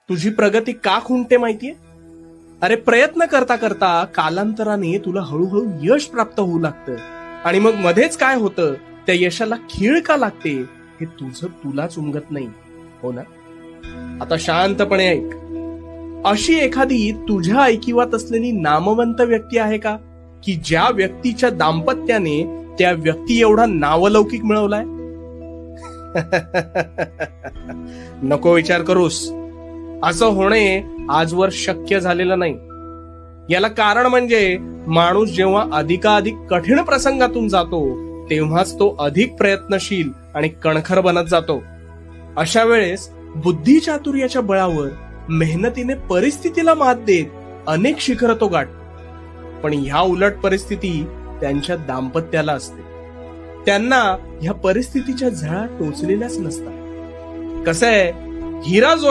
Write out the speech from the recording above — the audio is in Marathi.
तुझी प्रगती का खुंटते माहितीये? अरे प्रयत्न करता करता कालांतराने तुला हळूहळू यश प्राप्त होऊ लागतं आणि मग मध्येच काय होतं, त्या यशाला खीळ का लागते हे तुझं तुलाच उमगत नाही, हो ना? आता शांतपणे ऐक. अशी एखादी तुझ्या ऐकिवात असलेली नामवंत व्यक्ती आहे का, की ज्या व्यक्तीच्या दाम्पत्याने त्या व्यक्ती एवढा नावलौकिक मिळवलाय? नको विचार करूस. असं होणे आजवर शक्य झालेलं नाही. याला कारण म्हणजे माणूस जेव्हा अधिकाधिक कठीण प्रसंगातून जातो तेव्हाच तो अधिक प्रयत्नशील आणि कणखर बनत जातो. अशा वेळेस बुद्धी चातुर्याच्या बळावर मेहनतीने परिस्थितीला मात देत अनेक शिखर तो गाठतो. पण ह्या उलट परिस्थिती त्यांच्या दाम्पत्याला असते. त्यांना ह्या परिस्थितीच्या झळा टोचलेल्याच नसतात. कसं आहे, हिरा जो